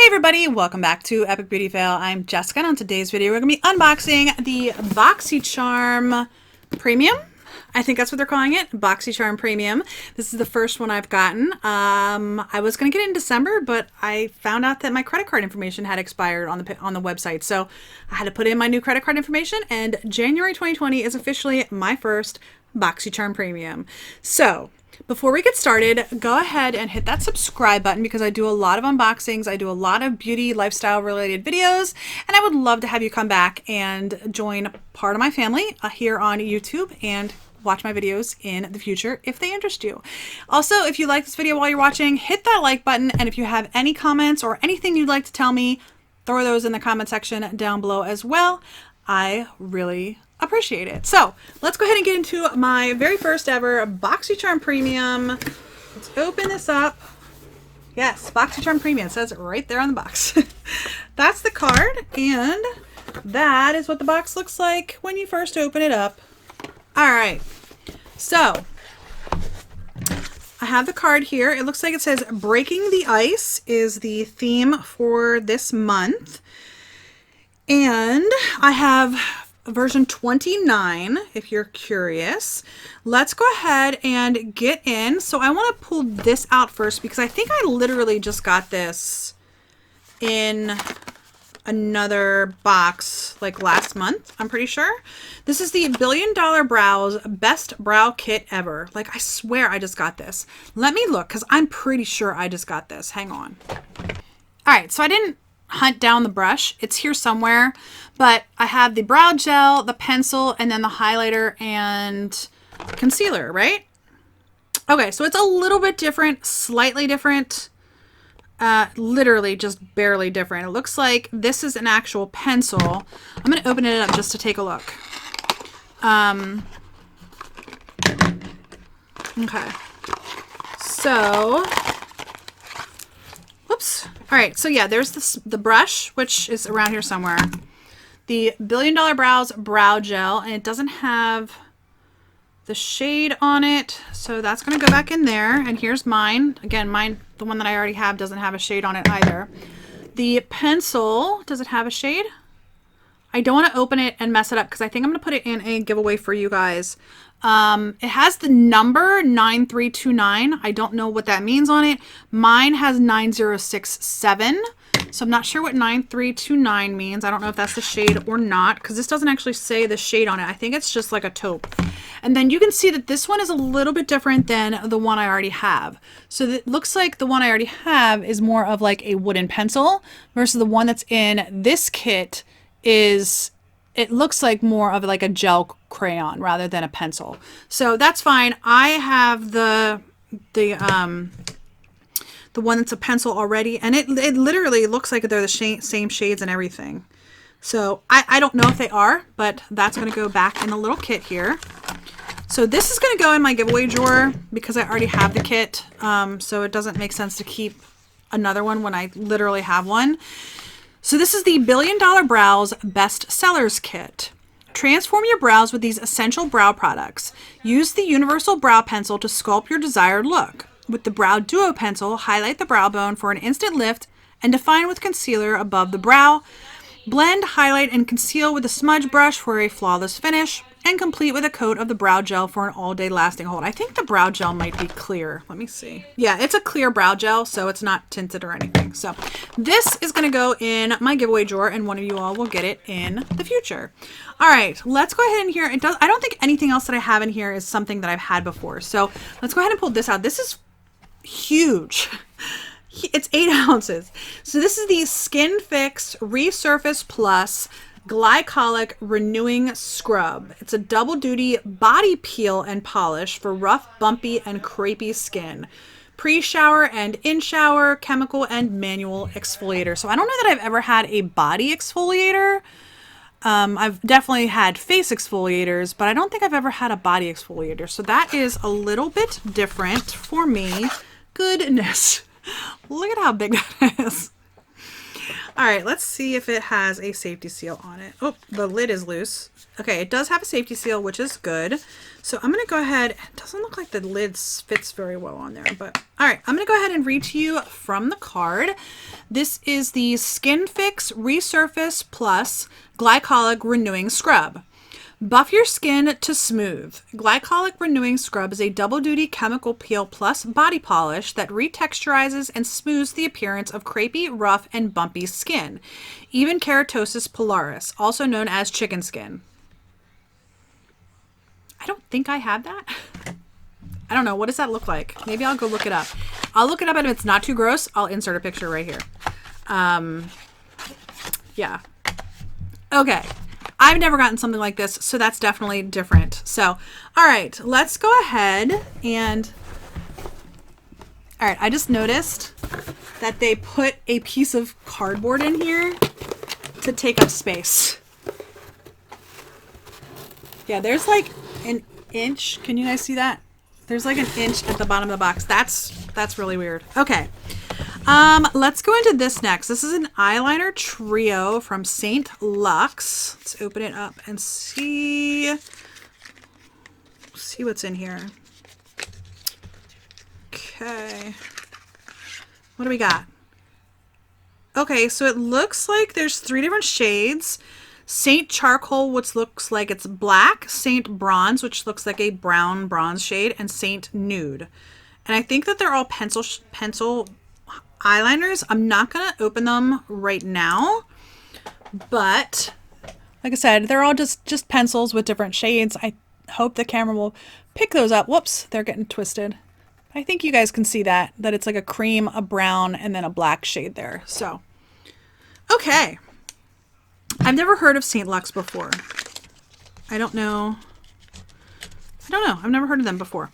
Everybody, welcome back to Epic Beauty Fail. I'm Jessica, and on today's video we're going to be unboxing the Boxycharm Premium. I think that's what they're calling it, Boxycharm Premium. This is the first one I've gotten. I was going to get it in December, but I found out that my credit card information had expired on the website, so I had to put in my new credit card information, and January 2020 is officially my first Boxycharm Premium. So before we get started, go ahead and hit that subscribe button because I do a lot of unboxings. I do a lot of beauty, lifestyle related videos, and I would love to have you come back and join part of my family here on YouTube and watch my videos in the future if they interest you. Also, if you like this video while you're watching, hit that like button, and if you have any comments or anything you'd like to tell me, throw those in the comment section down below as well. I really appreciate it. So let's go ahead and get into my very first ever Boxycharm Premium. Let's open this up. Yes, Boxycharm Premium. It says it right there on the box. That's the card, and that is what the box looks like when you first open it up. All right, so I have the card here. It looks like it says Breaking the Ice is the theme for this month, and I have version 29 if you're curious. Let's go ahead and get in. So I want to pull this out first because I think I literally just got this in another box like last month, I'm pretty sure. This is the $1 Billion Brows Best Brow Kit Ever. Like, I swear I just got this. Let me look because I'm pretty sure I just got this. Hang on. All right, so I didn't hunt down the brush. It's here somewhere, but I have the brow gel, the pencil, and then the highlighter and concealer, right? Okay, so it's a little bit different, slightly different, literally just barely different. It looks like this is an actual pencil. I'm going to open it up just to take a look. Okay, so whoops. All right, so yeah, there's the brush, which is around here somewhere. The $1 Billion Brows Brow Gel, and it doesn't have the shade on it, so that's going to go back in there. And here's mine. Again, mine, the one that I already have, doesn't have a shade on it either. The pencil, does it have a shade? I don't want to open it and mess it up because I think I'm going to put it in a giveaway for you guys. It has the number 9329. I don't know what that means on it. Mine has 9067. So I'm not sure what 9329 means. I don't know if that's the shade or not because this doesn't actually say the shade on it. I think it's just like a taupe. And then you can see that this one is a little bit different than the one I already have. So it looks like the one I already have is more of like a wooden pencil versus the one that's in this kit is, it looks like more of like a gel crayon rather than a pencil. So that's fine. I have the one that's a pencil already, and it literally looks like they're the same shades and everything. So I don't know if they are, but that's going to go back in the little kit here. So this is going to go in my giveaway drawer because I already have the kit. So it doesn't make sense to keep another one when I literally have one. So this is the $1 Billion Brows Best Sellers Kit. Transform your brows with these essential brow products. Use the Universal Brow Pencil to sculpt your desired look. With the Brow Duo Pencil, highlight the brow bone for an instant lift and define with concealer above the brow. Blend, highlight, and conceal with a smudge brush for a flawless finish, and complete with a coat of the brow gel for an all-day lasting hold. I think the brow gel might be clear. Let me see. Yeah, it's a clear brow gel, so it's not tinted or anything. So this is going to go in my giveaway drawer, and one of you all will get it in the future. All right, let's go ahead and here. I don't think anything else that I have in here is something that I've had before. So let's go ahead and pull this out. This is huge. It's 8 ounces. So this is the Skin Fix Resurface Plus Glycolic Renewing Scrub. It's a double duty body peel and polish for rough, bumpy, and crepey skin. Pre-shower and in-shower chemical and manual exfoliator. So I don't know that I've ever had a body exfoliator. I've definitely had face exfoliators, but I don't think I've ever had a body exfoliator. So that is a little bit different for me. Goodness. Look at how big that is. All right, let's see if it has a safety seal on it. Oh, the lid is loose. Okay, it does have a safety seal, which is good. So I'm going to go ahead. It doesn't look like the lid fits very well on there, but all right, I'm going to go ahead and read to you from the card. This is the Skin Fix Resurface Plus Glycolic Renewing Scrub. Buff your skin to smooth. Glycolic Renewing Scrub is a double-duty chemical peel plus body polish that retexturizes and smooths the appearance of crepey, rough, and bumpy skin. Even keratosis pilaris, also known as chicken skin. I don't think I have that. I don't know. What does that look like? Maybe I'll go look it up. I'll look it up, and if it's not too gross, I'll insert a picture right here. Yeah. Okay. I've never gotten something like this, so that's definitely different. So, all right, let's go ahead and, all right, I just noticed that they put a piece of cardboard in here to take up space. Yeah, there's like an inch. Can you guys see that? There's like an inch at the bottom of the box. That's really weird. Okay. Let's go into this next. This is an eyeliner trio from St. Lux. Let's open it up and see what's in here. Okay. What do we got? Okay, so it looks like there's 3 different shades. Saint Charcoal, which looks like it's black, Saint Bronze, which looks like a brown bronze shade, and Saint Nude. And I think that they're all pencil eyeliners. I'm not going to open them right now, but like I said, they're all just pencils with different shades. I hope the camera will pick those up. Whoops, they're getting twisted. I think you guys can see that it's like a cream, a brown, and then a black shade there. So, okay. I've never heard of St. Lux before. I don't know. I've never heard of them before.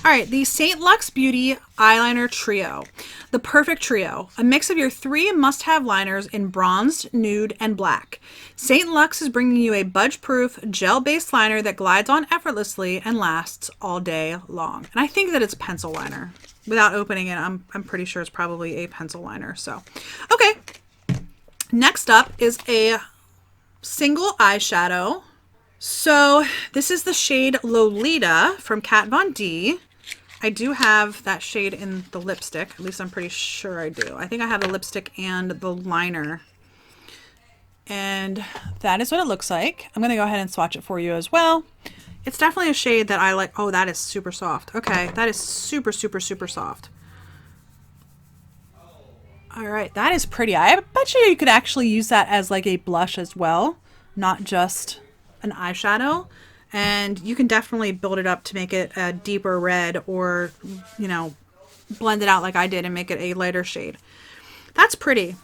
All right, the St. Lux Beauty Eyeliner Trio. The perfect trio. A mix of your 3 must-have liners in bronzed, nude, and black. St. Lux is bringing you a budge-proof, gel-based liner that glides on effortlessly and lasts all day long. And I think that it's a pencil liner. Without opening it, I'm pretty sure it's probably a pencil liner. So, okay. Next up is a single eyeshadow. So this is the shade Lolita from Kat Von D. I do have that shade in the lipstick. At least I'm pretty sure I do. I think I have the lipstick and the liner. And that is what it looks like. I'm going to go ahead and swatch it for you as well. It's definitely a shade that I like. Oh, that is super soft. Okay, that is super, super, super soft. All right, that is pretty. I bet you could actually use that as like a blush as well, not just an eyeshadow. And you can definitely build it up to make it a deeper red, or, you know, blend it out like I did and make it a lighter shade. That's pretty.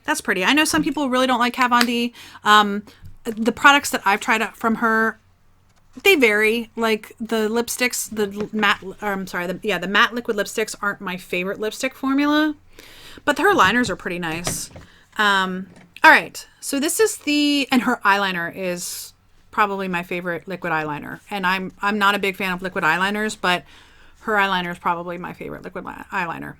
That's pretty. I know some people really don't like Kat Von D. The products that I've tried out from her, they vary. Like the lipsticks, the matte liquid lipsticks aren't my favorite lipstick formula, but her liners are pretty nice. All right, so this is and her eyeliner is probably my favorite liquid eyeliner. And I'm not a big fan of liquid eyeliners, but her eyeliner is probably my favorite liquid eyeliner.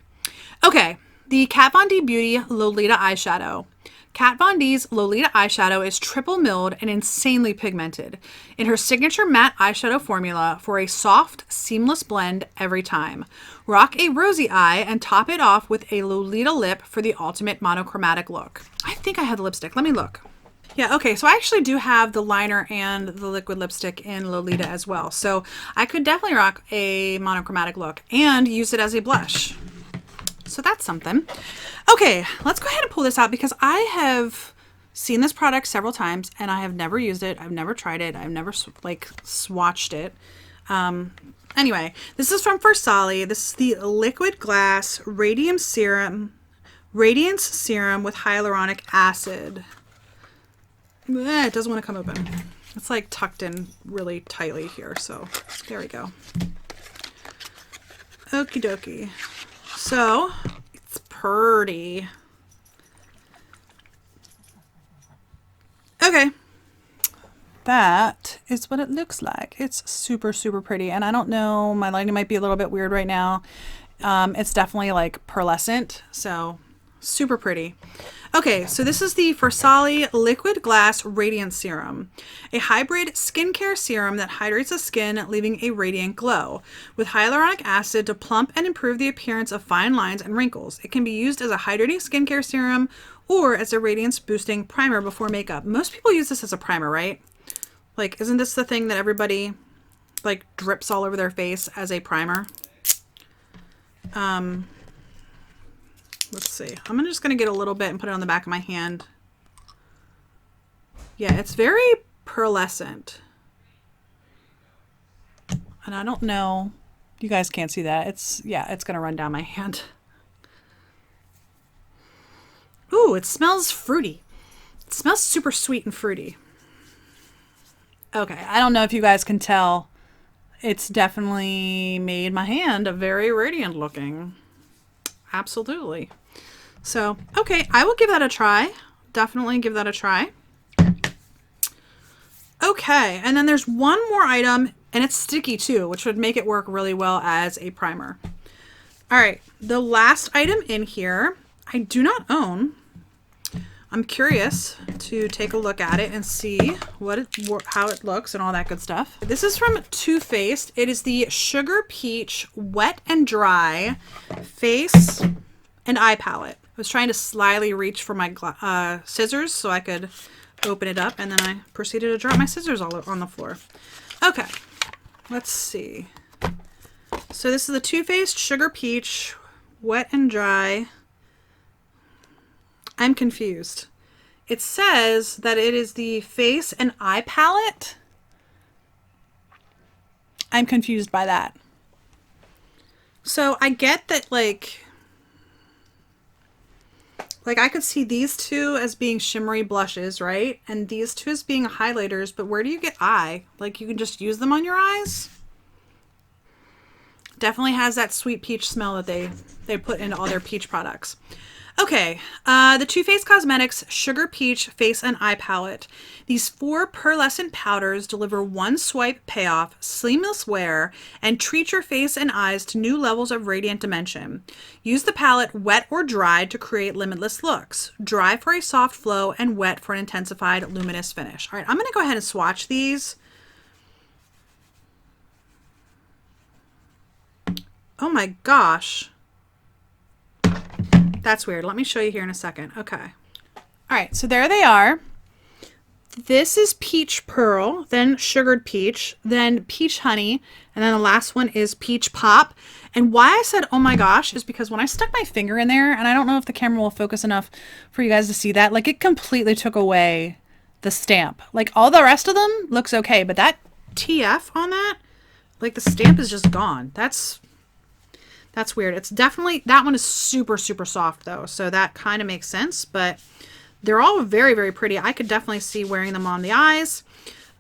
Okay, the Kat Von D Beauty Lolita eyeshadow. Kat Von D's Lolita eyeshadow is triple milled and insanely pigmented in her signature matte eyeshadow formula for a soft, seamless blend every time. Rock a rosy eye and top it off with a Lolita lip for the ultimate monochromatic look. I think I have the lipstick. Let me look. Yeah, okay, so I actually do have the liner and the liquid lipstick in Lolita as well. So I could definitely rock a monochromatic look and use it as a blush. So that's something. Okay, let's go ahead and pull this out because I have seen this product several times and I have never used it. I've never tried it. I've never swatched it. Anyway, this is from Versali. This is the Liquid Glass Radiance Serum with Hyaluronic Acid. It doesn't want to come open. It's like tucked in really tightly here. So there we go. Okie dokie. So it's pretty. Okay. That is what it looks like. It's super, super pretty. And I don't know, my lighting might be a little bit weird right now. It's definitely like pearlescent. So Super pretty. Okay, so this is the Versali Liquid Glass Radiance Serum, a hybrid skincare serum that hydrates the skin, leaving a radiant glow, with hyaluronic acid to plump and improve the appearance of fine lines and wrinkles. It can be used as a hydrating skincare serum or as a radiance boosting primer before makeup. Most people use this as a primer, right? Like, isn't this the thing that everybody like drips all over their face as a primer? Let's see. I'm just going to get a little bit and put it on the back of my hand. Yeah, it's very pearlescent. And I don't know. You guys can't see that. It's going to run down my hand. Ooh, it smells fruity. It smells super sweet and fruity. Okay, I don't know if you guys can tell. It's definitely made my hand very radiant looking. Absolutely. So, okay, I will give that a try. Definitely give that a try. Okay, and then there's one more item, and it's sticky too, which would make it work really well as a primer. All right, the last item in here, I do not own. I'm curious to take a look at it and see how it looks and all that good stuff. This is from Too Faced. It is the Sugar Peach Wet and Dry Face and Eye Palette. I was trying to slyly reach for my scissors so I could open it up, and then I proceeded to drop my scissors all on the floor. Okay, let's see. So this is the Too Faced Sugar Peach Wet and Dry. I'm confused. It says that it is the face and eye palette. I'm confused by that. So I get that like I could see these two as being shimmery blushes, right? And these two as being highlighters, but where do you get eye? Like, you can just use them on your eyes? Definitely has that sweet peach smell that they put into all their peach products. Okay, the Too Faced Cosmetics Sugar Peach Face and Eye Palette. These 4 pearlescent powders deliver one swipe payoff, seamless wear, and treat your face and eyes to new levels of radiant dimension. Use the palette wet or dry to create limitless looks. Dry for a soft flow and wet for an intensified luminous finish. All right, I'm going to go ahead and swatch these. Oh my gosh. That's weird. Let me show you here in a second. Okay. All right. So there they are. This is peach pearl, then sugared peach, then peach honey, and then the last one is peach pop. And why I said, oh my gosh, is because when I stuck my finger in there, and I don't know if the camera will focus enough for you guys to see that, like it completely took away the stamp. Like all the rest of them looks okay, but that TF on that, like the stamp is just gone. That's weird. It's definitely, that one is super, super soft though. So that kind of makes sense, but they're all very, very pretty. I could definitely see wearing them on the eyes.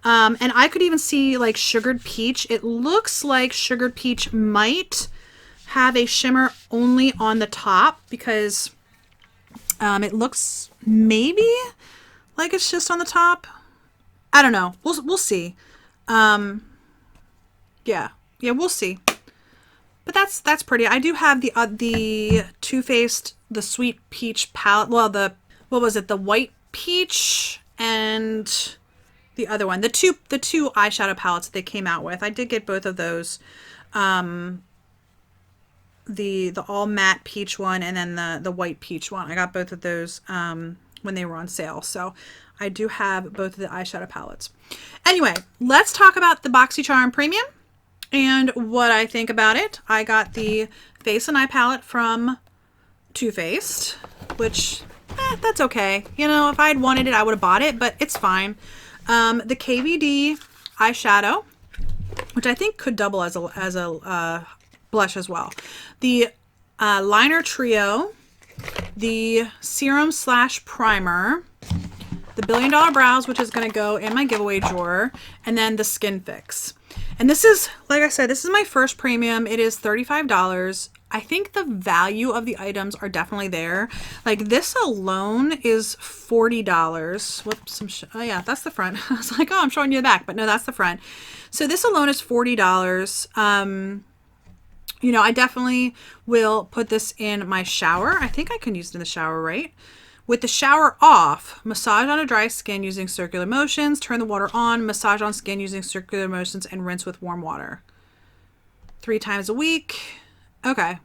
And I could even see like sugared peach. It looks like sugared peach might have a shimmer only on the top because it looks maybe like it's just on the top. I don't know. We'll see. Yeah, we'll see. But that's pretty. I do have the Too Faced, the Sweet Peach palette. Well, what was it? The White Peach and the other one. The two eyeshadow palettes that they came out with. I did get both of those. The all matte peach one and then the white peach one. I got both of those when they were on sale. So I do have both of the eyeshadow palettes. Anyway, let's talk about the Boxycharm Premium and what I think about it. I got the face and eye palette from Too Faced, which that's okay. You know, if I had wanted it, I would have bought it, but it's fine. The KVD eyeshadow, which I think could double as a blush as well. The liner trio, the serum / primer, the $1 Billion Brows, which is going to go in my giveaway drawer, and then the Skin Fix. And this is, like I said, this is my first premium. It is $35. I think the value of the items are definitely there. Like this alone is $40. Whoops, oh yeah, that's the front. I was like, oh, I'm showing you the back, but no, that's the front. So this alone is $40. you know, I definitely will put this in my shower. I think I can use it in the shower, right? With the shower off, massage on a dry skin using circular motions, turn the water on, massage on skin using circular motions, and rinse with warm water. 3 times a week. Okay.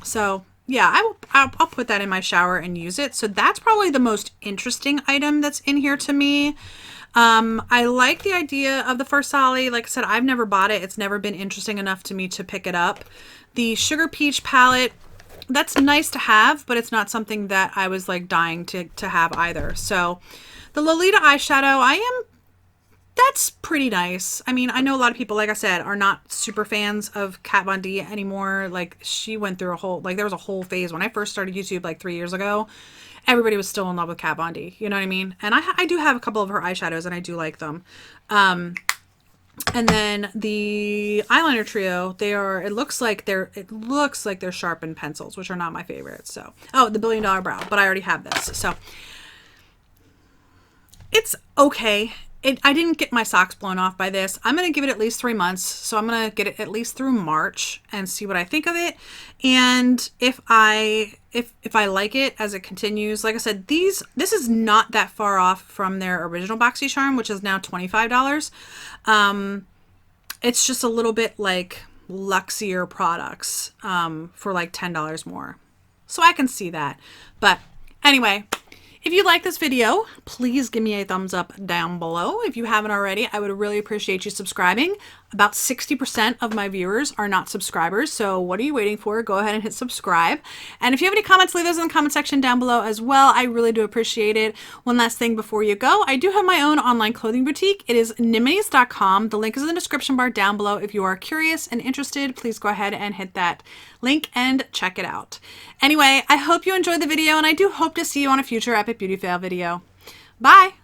So yeah, I'll put that in my shower and use it. So that's probably the most interesting item that's in here to me. I like the idea of the Farsali. Like I said, I've never bought it. It's never been interesting enough to me to pick it up. The Sugar Peach palette, that's nice to have, but it's not something that I was like dying to have either. So the Lolita eyeshadow, that's pretty nice. I mean, I know a lot of people, like I said, are not super fans of Kat Von D anymore. Like, she went through a whole, like, there was a whole phase when I first started YouTube like 3 years ago. Everybody was still in love with Kat Von D, you know what I mean? And I do have a couple of her eyeshadows and I do like them. And then the eyeliner trio, it looks like they're sharpened pencils, which are not my favorites. So, oh, the $1 Billion Brow, but I already have this. So it's okay. I didn't get my socks blown off by this. I'm going to give it at least 3 months. So I'm going to get it at least through March and see what I think of it. And if I like it as it continues, like I said, this is not that far off from their original Boxycharm, which is now $25. It's just a little bit like luxier products for like $10 more. So I can see that. But anyway, if you like this video, please give me a thumbs up down below. If you haven't already, I would really appreciate you subscribing. About 60% of my viewers are not subscribers, so what are you waiting for? Go ahead and hit subscribe. And if you have any comments, leave those in the comment section down below as well. I really do appreciate it. One last thing before you go, I do have my own online clothing boutique. It is Niminis.com. The link is in the description bar down below. If you are curious and interested, please go ahead and hit that link and check it out. Anyway, I hope you enjoyed the video, and I do hope to see you on a future Epic Beauty Fail video. Bye!